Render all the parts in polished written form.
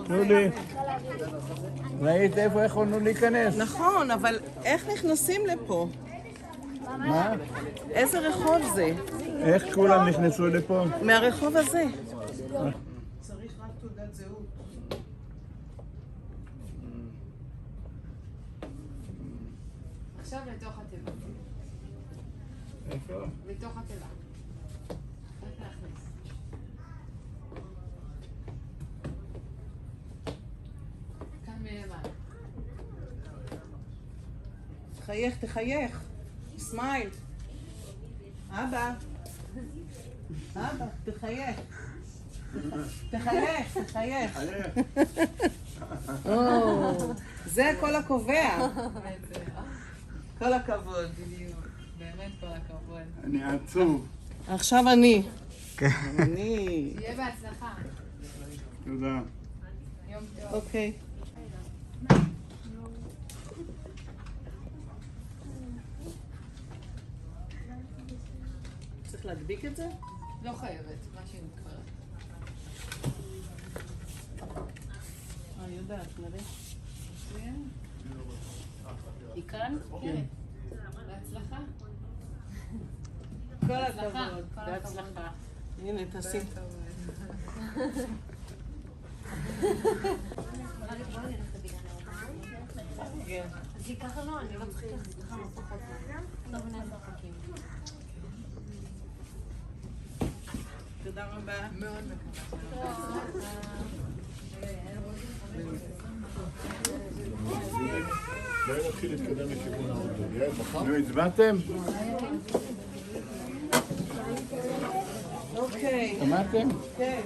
תנו לי. ראית איפה יכולנו להיכנס? נכון, אבל איך נכנסים לפה? מה? איזה רחוב זה? איך כולם נכנסו לפה? מהרחוב הזה. צריך רק תעודת זהות. עכשיו לתוך התיבה. איפה? לתוך התיבה. רק להכניס. כאן מלמעלה. תחייך, תחייך. סמייל. אבא. אבא, תחייך. תחייך, תחייך. זה הכל הקובע. כל הכבוד. בדיוק. באמת כל הכבוד. אני עצוב. עכשיו אני. כן. אני. שיהיה בהצלחה. תודה. יום טוב. אוקיי. צריך להדביק את זה? לא חייבת, מה שהיא מתקראת. יודעת, נראה. היא כאן? כן. בהצלחה. כל הכבוד. בהצלחה. הנה, תעשי. אז ככה לא, אני לא צריכה לך פחות מה. לא בני משחקים. תודה רבה. מאוד מקווה. בואי נתחיל להתקדם לכיוון האוטו. נו, הצבעתם? אוקיי. שמעתם? כן.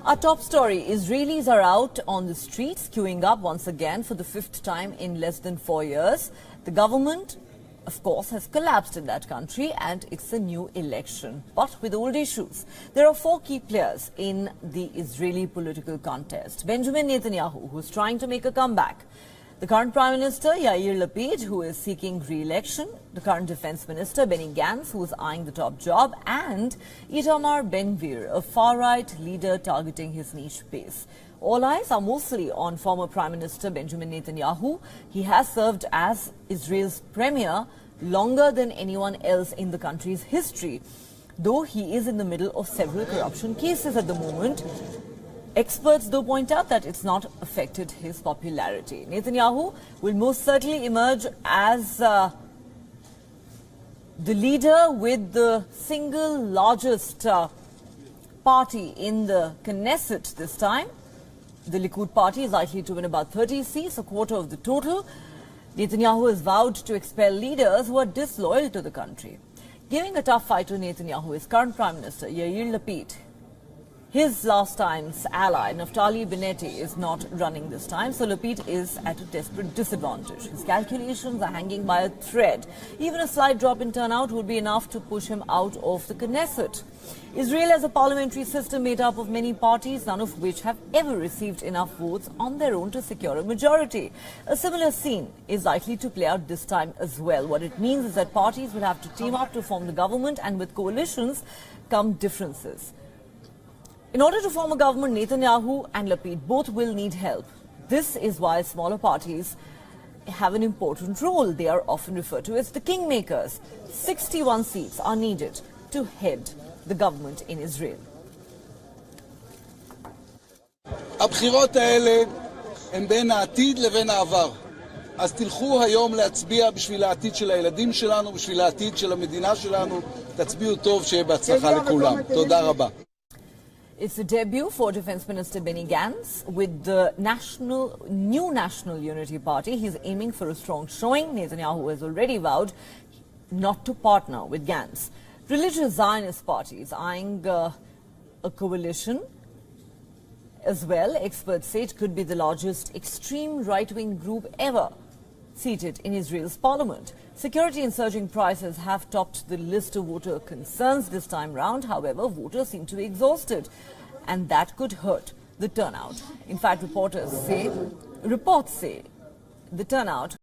Our top story, Israelis are out on the streets, queuing up once again for the fifth time in less than 4 years. The government, of course, has collapsed in that country and it's a new election. But with old issues, there are 4 key players in the Israeli political contest. Benjamin Netanyahu, who's trying to make a comeback. The current Prime Minister, Yair Lapid, who is seeking re-election. The current Defense Minister, Benny Gantz, who is eyeing the top job. And Itamar Ben-Gvir, a far-right leader targeting his niche base. All eyes are mostly on former Prime Minister Benjamin Netanyahu. He has served as Israel's premier longer than anyone else in the country's history, though he is in the middle of several corruption cases at the moment. Experts, though, point out that it's not affected his popularity. Netanyahu will most certainly emerge as the leader with the single largest party in the Knesset this time. The Likud party is likely to win about 30 seats, a quarter of the total. Netanyahu has vowed to expel leaders who are disloyal to the country. Giving a tough fight to Netanyahu is current Prime Minister Yair Lapid. His last time's ally, Naftali Bennett, is not running this time, so Lapid is at a desperate disadvantage. His calculations are hanging by a thread. Even a slight drop in turnout would be enough to push him out of the Knesset. Israel has a parliamentary system made up of many parties, none of which have ever received enough votes on their own to secure a majority. A similar scene is likely to play out this time as well. What it means is that parties will have to team up to form the government, and with coalitions come differences. In order to form a government, Netanyahu and Lapid both will need help. This is why smaller parties have an important role. They are often referred to as the kingmakers. 61 seats are needed to head the government in Israel. הבחירות האלה הן בין העתיד לבין העבר. אז תלכו היום להצביע בשביל העתיד של הילדים שלנו, בשביל העתיד של המדינה שלנו. תצביעו טוב, שיהיה בהצלחה לכולם. תודה רבה. It's a debut for Defense Minister Benny Gantz with the new National Unity Party. He's aiming for a strong showing. Netanyahu has already vowed not to partner with Gantz. Religious Zionist parties eyeing a coalition as well. Experts say it could be the largest extreme right-wing group ever seated in Israel's parliament. Security and surging prices have topped the list of voter concerns this time round. However, voters seem to be exhausted, and that could hurt the turnout. In fact, reports say the turnout